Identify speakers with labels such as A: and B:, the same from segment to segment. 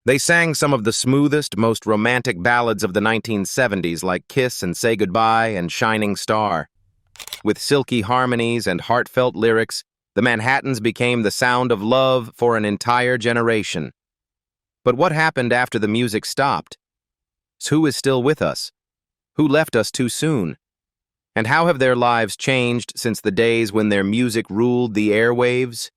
A: They sang some of the smoothest, most romantic ballads of the 1970s like Kiss and Say Goodbye and Shining Star. With silky harmonies and heartfelt lyrics, the Manhattans became the sound of love for an entire generation. But what happened after the music stopped? Who is still with us? Who left us too soon? And how have their lives changed since the days when their music ruled the airwaves?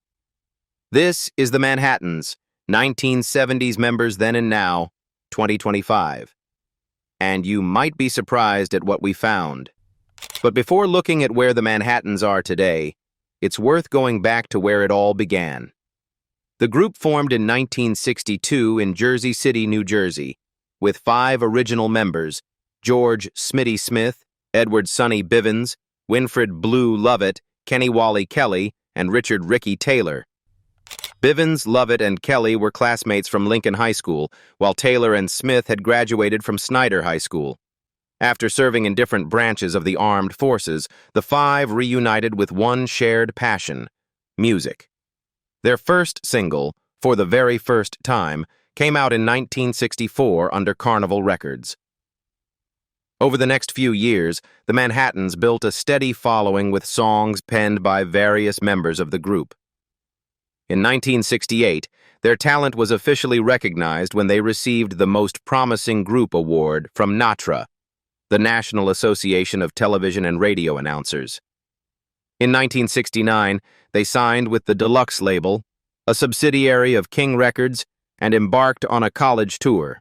A: This is the Manhattans, 1970s members then and now, 2025. And you might be surprised at what we found. But before looking at where the Manhattans are today, it's worth going back to where it all began. The group formed in 1962 in Jersey City, New Jersey, with 5 original members: George "Smitty" Smith, Edward "Sonny" Bivins, Winfred "Blue" Lovett, Kenny "Wally" Kelly, and Richard "Ricky" Taylor. Bivins, Lovett, and Kelly were classmates from Lincoln High School, while Taylor and Smith had graduated from Snyder High School. After serving in different branches of the armed forces, the 5 reunited with one shared passion: music. Their first single, For the Very First Time, came out in 1964 under Carnival Records. Over the next few years, the Manhattans built a steady following with songs penned by various members of the group. In 1968, their talent was officially recognized when they received the Most Promising Group Award from NATRA, the National Association of Television and Radio Announcers. In 1969, they signed with the Deluxe label, a subsidiary of King Records, and embarked on a college tour.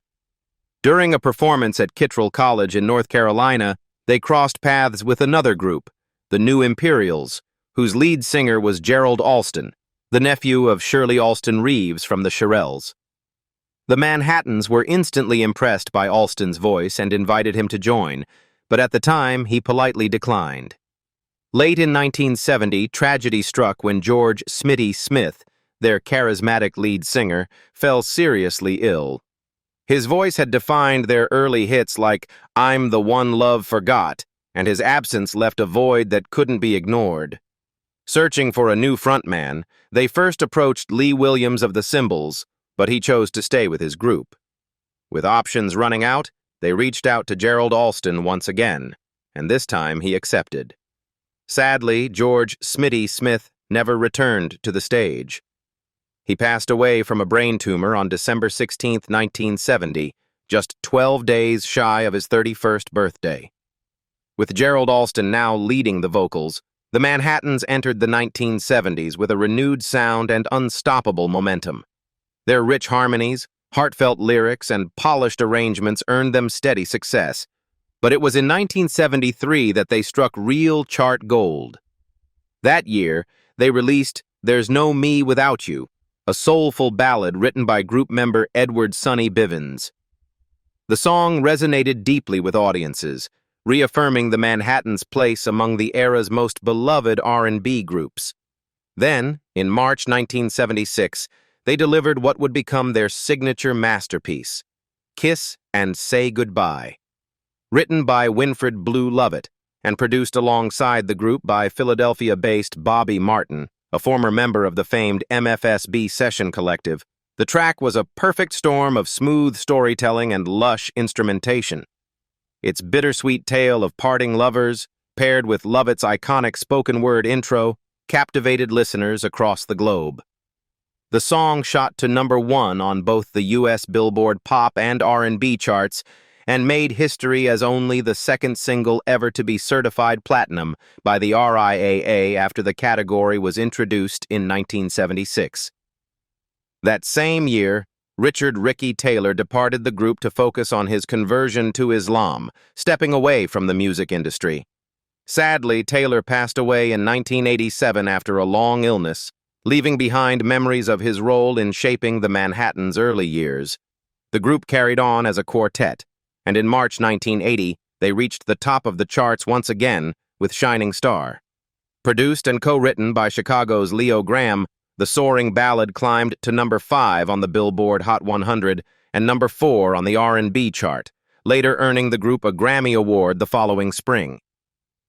A: During a performance at Kittrell College in North Carolina, they crossed paths with another group, the New Imperials, whose lead singer was Gerald Alston, the nephew of Shirley Alston Reeves from the Shirelles. The Manhattans were instantly impressed by Alston's voice and invited him to join, but at the time he politely declined. Late in 1970, tragedy struck when George "Smitty" Smith, their charismatic lead singer, fell seriously ill. His voice had defined their early hits like I'm the One Love Forgot, and his absence left a void that couldn't be ignored. Searching for a new frontman, they first approached Lee Williams of the Cymbals, but he chose to stay with his group. With options running out, they reached out to Gerald Alston once again, and this time he accepted. Sadly, George "Smitty" Smith never returned to the stage. He passed away from a brain tumor on December 16, 1970, just 12 days shy of his 31st birthday. With Gerald Alston now leading the vocals, the Manhattans entered the 1970s with a renewed sound and unstoppable momentum. Their rich harmonies, heartfelt lyrics, and polished arrangements earned them steady success. But it was in 1973 that they struck real chart gold. That year, they released There's No Me Without You, a soulful ballad written by group member Edward "Sonny" Bivins. The song resonated deeply with audiences, reaffirming the Manhattans' place among the era's most beloved R&B groups. Then, in March 1976, they delivered what would become their signature masterpiece, Kiss and Say Goodbye. Written by Winfred "Blue" Lovett and produced alongside the group by Philadelphia-based Bobby Martin, a former member of the famed MFSB Session Collective, the track was a perfect storm of smooth storytelling and lush instrumentation. Its bittersweet tale of parting lovers, paired with Lovett's iconic spoken-word intro, captivated listeners across the globe. The song shot to #1 on both the U.S. Billboard Pop and R&B charts and made history as only the second single ever to be certified platinum by the RIAA after the category was introduced in 1976. That same year, Richard "Ricky" Taylor departed the group to focus on his conversion to Islam, stepping away from the music industry. Sadly, Taylor passed away in 1987 after a long illness, leaving behind memories of his role in shaping the Manhattans' early years. The group carried on as a quartet, and in March 1980, they reached the top of the charts once again with Shining Star. Produced and co-written by Chicago's Leo Graham, the soaring ballad climbed to #5 on the Billboard Hot 100 and #4 on the R&B chart, later earning the group a Grammy Award the following spring.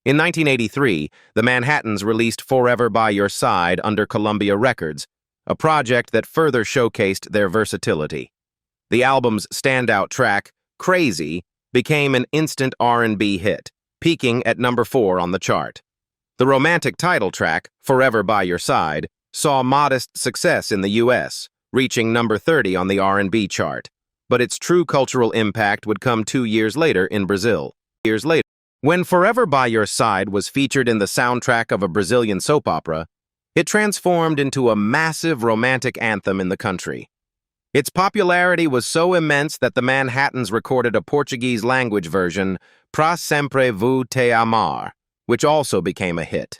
A: In 1983, the Manhattans released Forever by Your Side under Columbia Records, a project that further showcased their versatility. The album's standout track, Crazy, became an instant R&B hit, peaking at number 4 on the chart. The romantic title track, Forever by Your Side, saw modest success in the U.S., reaching number 30 on the R&B chart. But its true cultural impact would come 2 years later in Brazil. When Forever by Your Side was featured in the soundtrack of a Brazilian soap opera, it transformed into a massive romantic anthem in the country. Its popularity was so immense that the Manhattans recorded a Portuguese-language version, Pra Sempre Vou Te Amar, which also became a hit.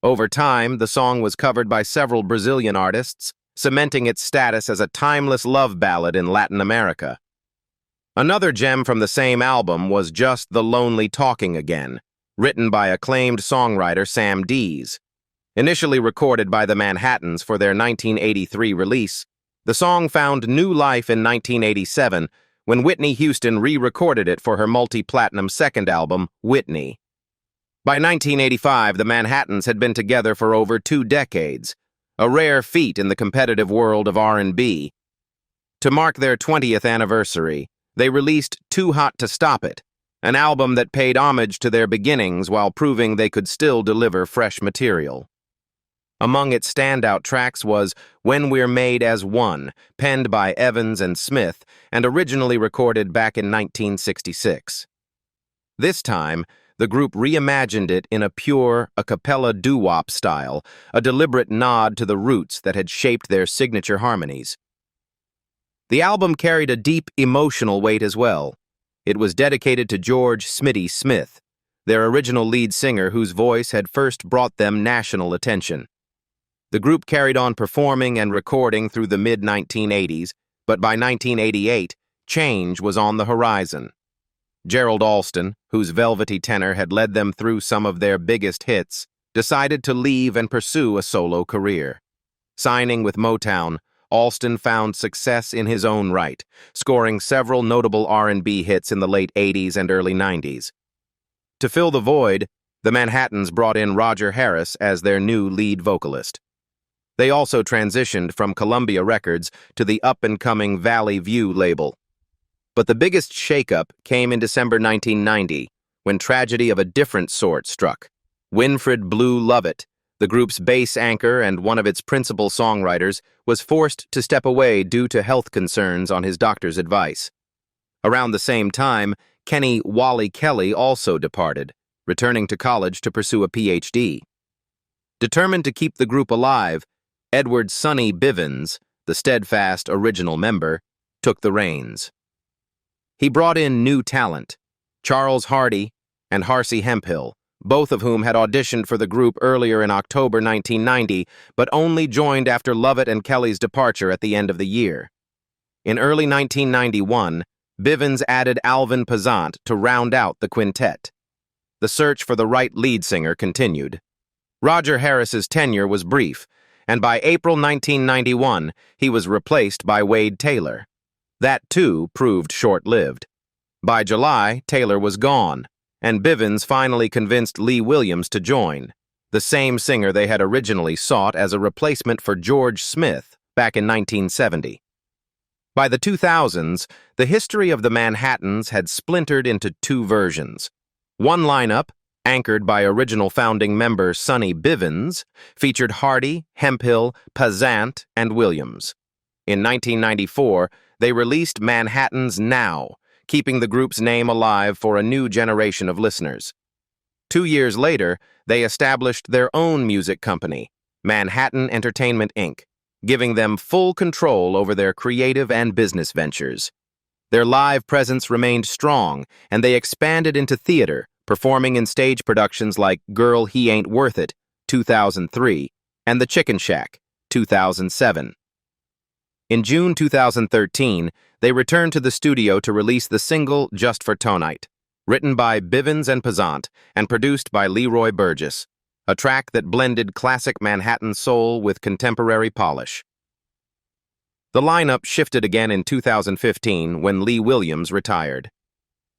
A: Over time, the song was covered by several Brazilian artists, cementing its status as a timeless love ballad in Latin America. Another gem from the same album was Just the Lonely Talking Again, written by acclaimed songwriter Sam Dees. Initially recorded by the Manhattans for their 1983 release, the song found new life in 1987 when Whitney Houston re-recorded it for her multi-platinum second album, Whitney. By 1985, the Manhattans had been together for over 2 decades, a rare feat in the competitive world of R&B. To mark their 20th anniversary, they released Too Hot to Stop It, an album that paid homage to their beginnings while proving they could still deliver fresh material. Among its standout tracks was When We're Made as One, penned by Evans and Smith, and originally recorded back in 1966. This time, the group reimagined it in a pure, a cappella doo-wop style, a deliberate nod to the roots that had shaped their signature harmonies. The album carried a deep emotional weight as well. It was dedicated to George "Smitty" Smith, their original lead singer whose voice had first brought them national attention. The group carried on performing and recording through the mid-1980s, but by 1988, change was on the horizon. Gerald Alston, whose velvety tenor had led them through some of their biggest hits, decided to leave and pursue a solo career. Signing with Motown, Alston found success in his own right, scoring several notable R&B hits in the late 80s and early 90s. To fill the void, the Manhattans brought in Roger Harris as their new lead vocalist. They also transitioned from Columbia Records to the up-and-coming Valley View label. But the biggest shakeup came in December 1990, when tragedy of a different sort struck. Winfred "Blue" Lovett, the group's bass anchor and one of its principal songwriters, was forced to step away due to health concerns on his doctor's advice. Around the same time, Kenny "Wally" Kelly also departed, returning to college to pursue a Ph.D. Determined to keep the group alive, Edward "Sonny" Bivins, the steadfast original member, took the reins. He brought in new talent, Charles Hardy and Harsey Hemphill, both of whom had auditioned for the group earlier in October 1990, but only joined after Lovett and Kelly's departure at the end of the year. In early 1991, Bivins added Alvin Pesant to round out the quintet. The search for the right lead singer continued. Roger Harris's tenure was brief, and by April 1991, he was replaced by Wade Taylor. That, too, proved short-lived. By July, Taylor was gone, and Bivins finally convinced Lee Williams to join, the same singer they had originally sought as a replacement for George Smith back in 1970. By the 2000s, the history of the Manhattans had splintered into 2 versions. One lineup, anchored by original founding member Sonny Bivins, featured Hardy, Hemphill, Pesant, and Williams. In 1994, they released Manhattans Now, keeping the group's name alive for a new generation of listeners. 2 years later, they established their own music company, Manhattan Entertainment Inc., giving them full control over their creative and business ventures. Their live presence remained strong, and they expanded into theater, performing in stage productions like Girl, He Ain't Worth It, 2003, and The Chicken Shack, 2007. In June 2013, they returned to the studio to release the single Just for Tonight, written by Bivins and Pesant and produced by Leroy Burgess, a track that blended classic Manhattan soul with contemporary polish. The lineup shifted again in 2015 when Lee Williams retired.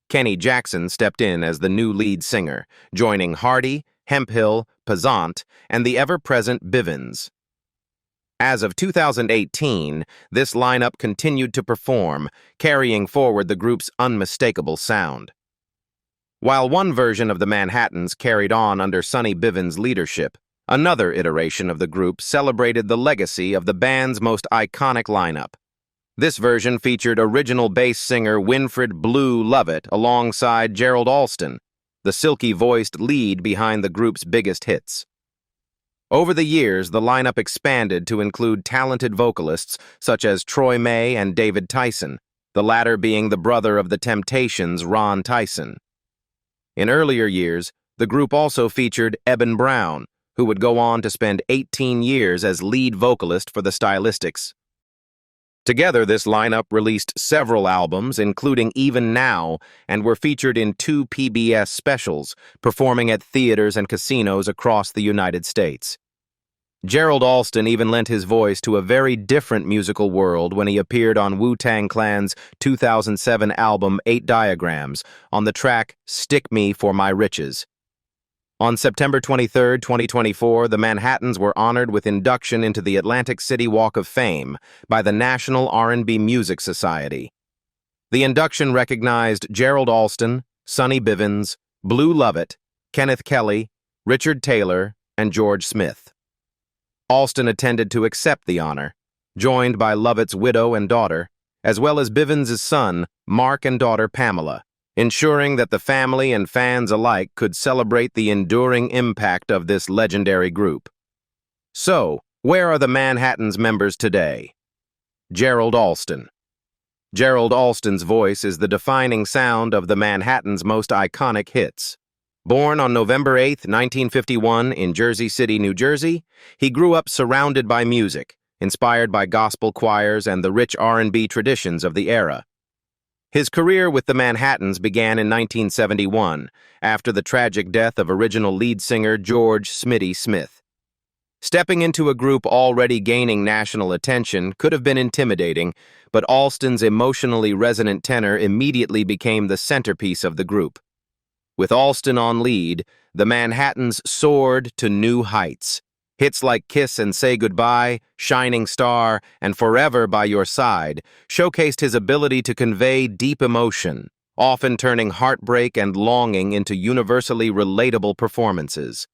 A: Kenny Jackson stepped in as the new lead singer, joining Hardy, Hemphill, Pesant, and the ever-present Bivins. As of 2018, this lineup continued to perform, carrying forward the group's unmistakable sound. While one version of the Manhattans carried on under Sonny Bivins' leadership, another iteration of the group celebrated the legacy of the band's most iconic lineup. This version featured original bass singer Winfred "Blue" Lovett alongside Gerald Alston, the silky-voiced lead behind the group's biggest hits. Over the years, the lineup expanded to include talented vocalists such as Troy May and David Tyson, the latter being the brother of the Temptations' Ron Tyson. In earlier years, the group also featured Eben Brown, who would go on to spend 18 years as lead vocalist for the Stylistics. Together, this lineup released several albums, including Even Now, and were featured in 2 PBS specials, performing at theaters and casinos across the United States. Gerald Alston even lent his voice to a very different musical world when he appeared on Wu-Tang Clan's 2007 album 8 Diagrams on the track Stick Me for My Riches. On September 23, 2024, the Manhattans were honored with induction into the Atlantic City Walk of Fame by the National R&B Music Society. The induction recognized Gerald Alston, Sonny Bivins, Blue Lovett, Kenneth Kelly, Richard Taylor, and George Smith. Alston attended to accept the honor, joined by Lovett's widow and daughter, as well as Bivins' son, Mark, and daughter Pamela, ensuring that the family and fans alike could celebrate the enduring impact of this legendary group. So, where are the Manhattans members today? Gerald Alston. Gerald Alston's voice is the defining sound of the Manhattans' most iconic hits. Born on November 8, 1951, in Jersey City, New Jersey, he grew up surrounded by music, inspired by gospel choirs and the rich R&B traditions of the era. His career with the Manhattans began in 1971, after the tragic death of original lead singer George "Smitty" Smith. Stepping into a group already gaining national attention could have been intimidating, but Alston's emotionally resonant tenor immediately became the centerpiece of the group. With Alston on lead, the Manhattans soared to new heights. Hits like Kiss and Say Goodbye, Shining Star, and Forever by Your Side showcased his ability to convey deep emotion, often turning heartbreak and longing into universally relatable performances.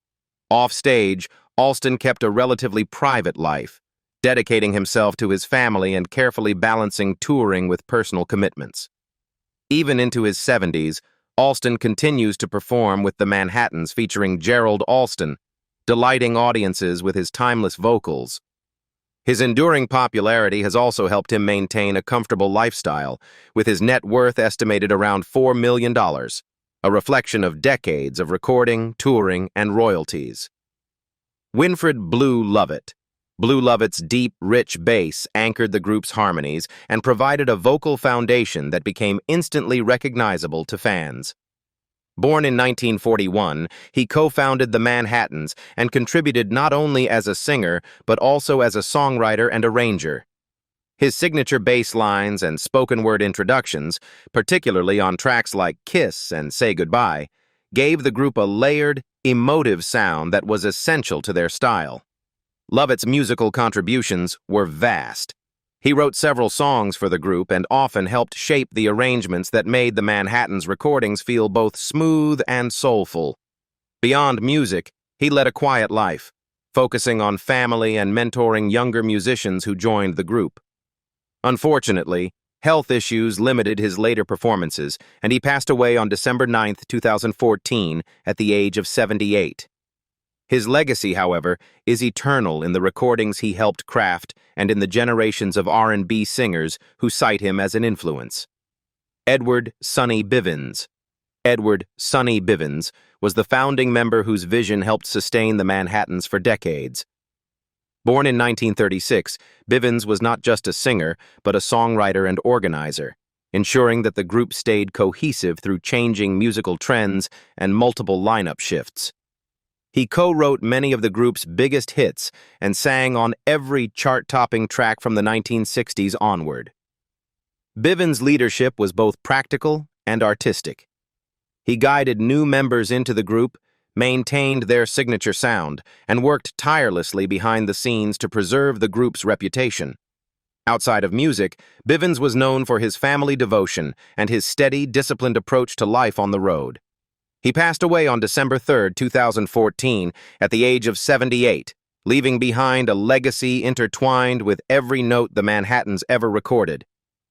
A: Off-stage, Alston kept a relatively private life, dedicating himself to his family and carefully balancing touring with personal commitments. Even into his 70s, Alston continues to perform with the Manhattans featuring Gerald Alston, delighting audiences with his timeless vocals. His enduring popularity has also helped him maintain a comfortable lifestyle, with his net worth estimated around $4 million, a reflection of decades of recording, touring, and royalties. Winfred "Blue" Lovett. Blue Lovett's deep, rich bass anchored the group's harmonies and provided a vocal foundation that became instantly recognizable to fans. Born in 1941, he co-founded the Manhattans and contributed not only as a singer, but also as a songwriter and arranger. His signature bass lines and spoken-word introductions, particularly on tracks like Kiss and Say Goodbye, gave the group a layered, emotive sound that was essential to their style. Lovett's musical contributions were vast. He wrote several songs for the group and often helped shape the arrangements that made the Manhattans' recordings feel both smooth and soulful. Beyond music, he led a quiet life, focusing on family and mentoring younger musicians who joined the group. Unfortunately, health issues limited his later performances, and he passed away on December 9, 2014, at the age of 78. His legacy, however, is eternal in the recordings he helped craft and in the generations of R&B singers who cite him as an influence. Edward "Sonny" Bivins. Edward "Sonny" Bivins was the founding member whose vision helped sustain the Manhattans for decades. Born in 1936, Bivins was not just a singer, but a songwriter and organizer, ensuring that the group stayed cohesive through changing musical trends and multiple lineup shifts. He co-wrote many of the group's biggest hits and sang on every chart-topping track from the 1960s onward. Bivins' leadership was both practical and artistic. He guided new members into the group, maintained their signature sound and worked tirelessly behind the scenes to preserve the group's reputation. Outside of music, Bivins was known for his family devotion and his steady, disciplined approach to life on the road. He passed away on December 3, 2014, at the age of 78, leaving behind a legacy intertwined with every note the Manhattans ever recorded.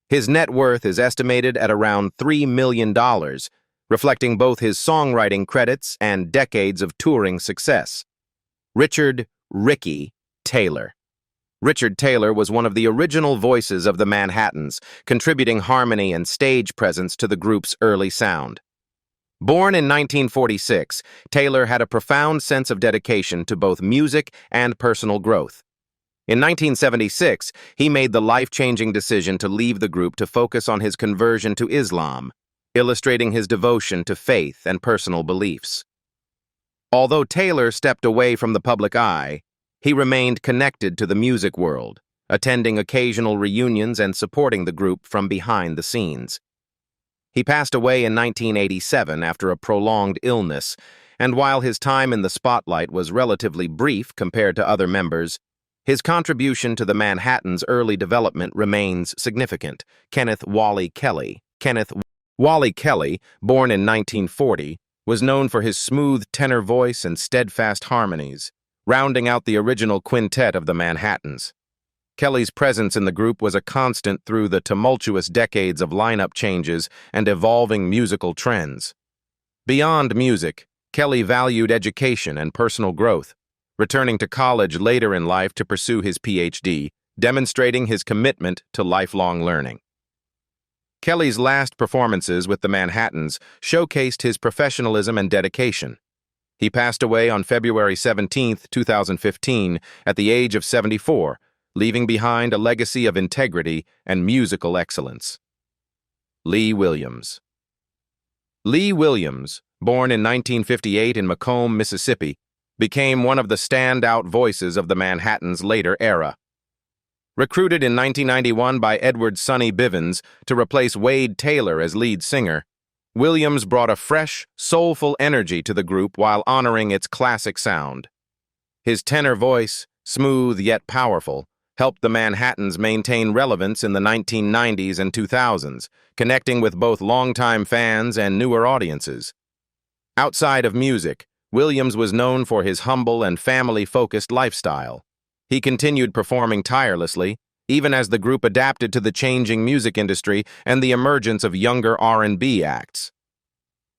A: His net worth is estimated at around $3 million, reflecting both his songwriting credits and decades of touring success. Richard "Ricky" Taylor. Richard Taylor was one of the original voices of the Manhattans, contributing harmony and stage presence to the group's early sound. Born in 1946, Taylor had a profound sense of dedication to both music and personal growth. In 1976, he made the life-changing decision to leave the group to focus on his conversion to Islam, illustrating his devotion to faith and personal beliefs. Although Taylor stepped away from the public eye, he remained connected to the music world, attending occasional reunions and supporting the group from behind the scenes. He passed away in 1987 after a prolonged illness, and while his time in the spotlight was relatively brief compared to other members, his contribution to the Manhattans' early development remains significant. Kenneth Wally Kelly. Kenneth Wally Kelly, born in 1940, was known for his smooth tenor voice and steadfast harmonies, rounding out the original quintet of the Manhattans. Kelly's presence in the group was a constant through the tumultuous decades of lineup changes and evolving musical trends. Beyond music, Kelly valued education and personal growth, returning to college later in life to pursue his Ph.D., demonstrating his commitment to lifelong learning. Kelly's last performances with the Manhattans showcased his professionalism and dedication. He passed away on February 17, 2015, at the age of 74, leaving behind a legacy of integrity and musical excellence. Lee Williams. Lee Williams, born in 1958 in Macomb, Mississippi, became one of the standout voices of the Manhattans' later era. Recruited in 1991 by Edward "Sonny" Bivins to replace Wade Taylor as lead singer, Williams brought a fresh, soulful energy to the group while honoring its classic sound. His tenor voice, smooth yet powerful, helped the Manhattans maintain relevance in the 1990s and 2000s, connecting with both longtime fans and newer audiences. Outside of music, Williams was known for his humble and family-focused lifestyle. He continued performing tirelessly, even as the group adapted to the changing music industry and the emergence of younger R&B acts.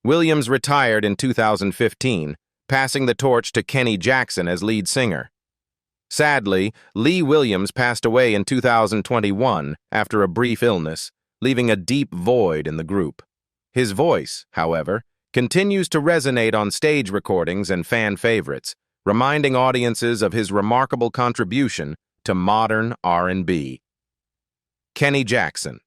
A: Williams retired in 2015, passing the torch to Kenny Jackson as lead singer. Sadly, Lee Williams passed away in 2021 after a brief illness, leaving a deep void in the group. His voice, however, continues to resonate on stage recordings and fan favorites, reminding audiences of his remarkable contribution to modern R&B. Kenny Jackson.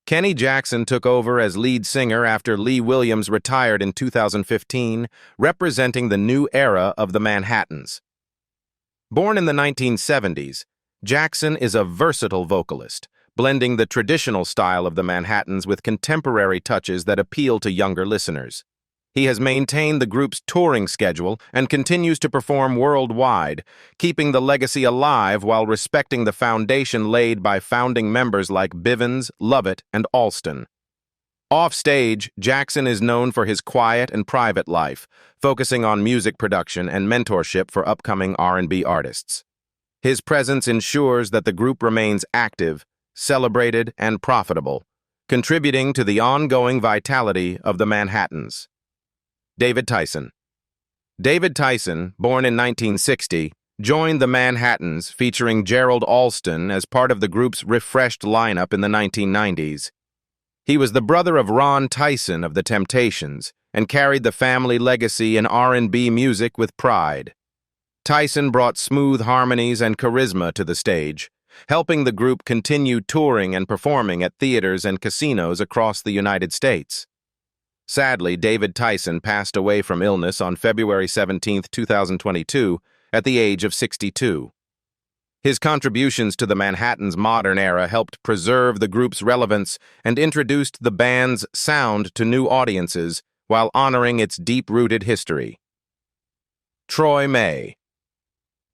A: Kenny Jackson took over as lead singer after Lee Williams retired in 2015, representing the new era of the Manhattans. Born in the 1970s, Jackson is a versatile vocalist, blending the traditional style of the Manhattans with contemporary touches that appeal to younger listeners. He has maintained the group's touring schedule and continues to perform worldwide, keeping the legacy alive while respecting the foundation laid by founding members like Bivins, Lovett, and Alston. Off-stage, Jackson is known for his quiet and private life, focusing on music production and mentorship for upcoming R&B artists. His presence ensures that the group remains active, celebrated, and profitable, contributing to the ongoing vitality of the Manhattans. David Tyson. David Tyson, born in 1960, joined the Manhattans, featuring Gerald Alston as part of the group's refreshed lineup in the 1990s. He was the brother of Ron Tyson of The Temptations and carried the family legacy in R&B music with pride. Tyson brought smooth harmonies and charisma to the stage, helping the group continue touring and performing at theaters and casinos across the United States. Sadly, David Tyson passed away from illness on February 17, 2022, at the age of 62. His contributions to the Manhattans' modern era helped preserve the group's relevance and introduced the band's sound to new audiences while honoring its deep-rooted history. Troy May.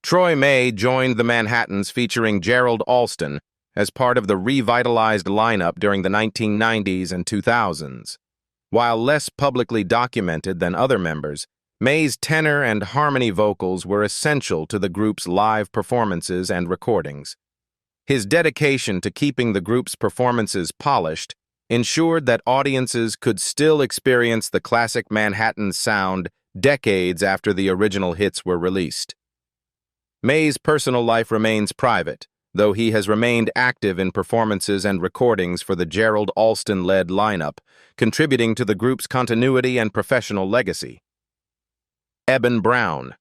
A: Troy May joined the Manhattans featuring Gerald Alston as part of the revitalized lineup during the 1990s and 2000s. While less publicly documented than other members, May's tenor and harmony vocals were essential to the group's live performances and recordings. His dedication to keeping the group's performances polished ensured that audiences could still experience the classic Manhattan sound decades after the original hits were released. May's personal life remains private, though he has remained active in performances and recordings for the Gerald Alston-led lineup, contributing to the group's continuity and professional legacy. Eben Brown.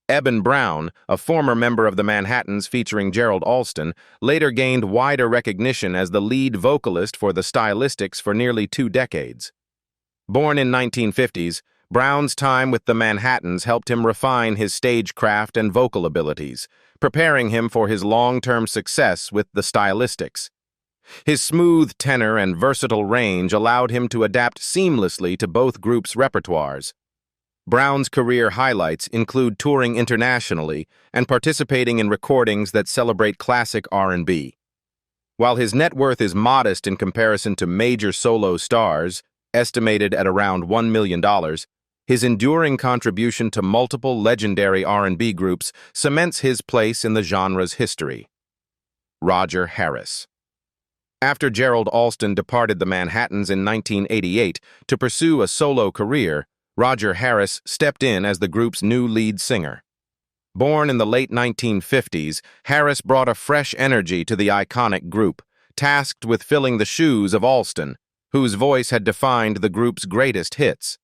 A: Eben Brown, a former member of the Manhattans featuring Gerald Alston, later gained wider recognition as the lead vocalist for the Stylistics for nearly 2 decades. Born in 1950s, Brown's time with the Manhattans helped him refine his stagecraft and vocal abilities, preparing him for his long-term success with the Stylistics. His smooth tenor and versatile range allowed him to adapt seamlessly to both groups' repertoires. Brown's career highlights include touring internationally and participating in recordings that celebrate classic R&B. While his net worth is modest in comparison to major solo stars, estimated at around $1 million, his enduring contribution to multiple legendary R&B groups cements his place in the genre's history. Roger Harris. After Gerald Alston departed the Manhattans in 1988 to pursue a solo career, Roger Harris stepped in as the group's new lead singer. Born in the late 1950s, Harris brought a fresh energy to the iconic group, tasked with filling the shoes of Alston, whose voice had defined the group's greatest hits.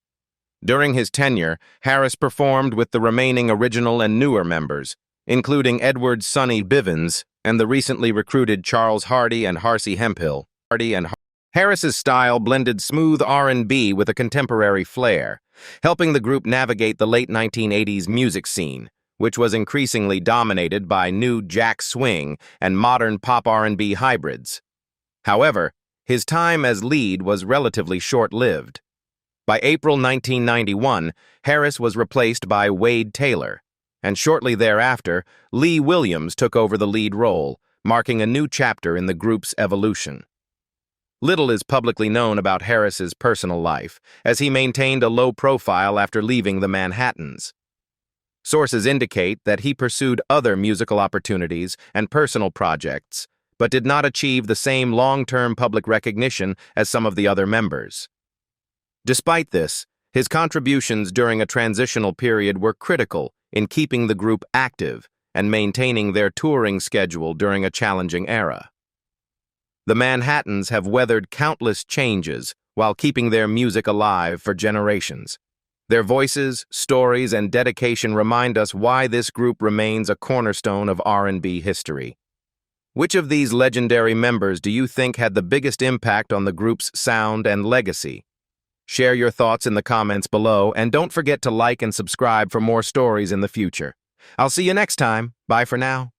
A: During his tenure, Harris performed with the remaining original and newer members, including Sonny Bivins and the recently recruited Charles Hardy and Harsey Hemphill. Harris's style blended smooth R&B with a contemporary flair, helping the group navigate the late 1980s music scene, which was increasingly dominated by new jack swing and modern pop R&B hybrids. However, his time as lead was relatively short-lived. By April 1991, Harris was replaced by Wade Taylor, and shortly thereafter, Lee Williams took over the lead role, marking a new chapter in the group's evolution. Little is publicly known about Harris's personal life, as he maintained a low profile after leaving the Manhattans. Sources indicate that he pursued other musical opportunities and personal projects, but did not achieve the same long-term public recognition as some of the other members. Despite this, his contributions during a transitional period were critical in keeping the group active and maintaining their touring schedule during a challenging era. The Manhattans have weathered countless changes while keeping their music alive for generations. Their voices, stories, and dedication remind us why this group remains a cornerstone of R&B history. Which of these legendary members do you think had the biggest impact on the group's sound and legacy? Share your thoughts in the comments below, and don't forget to like and subscribe for more stories in the future. I'll see you next time. Bye for now.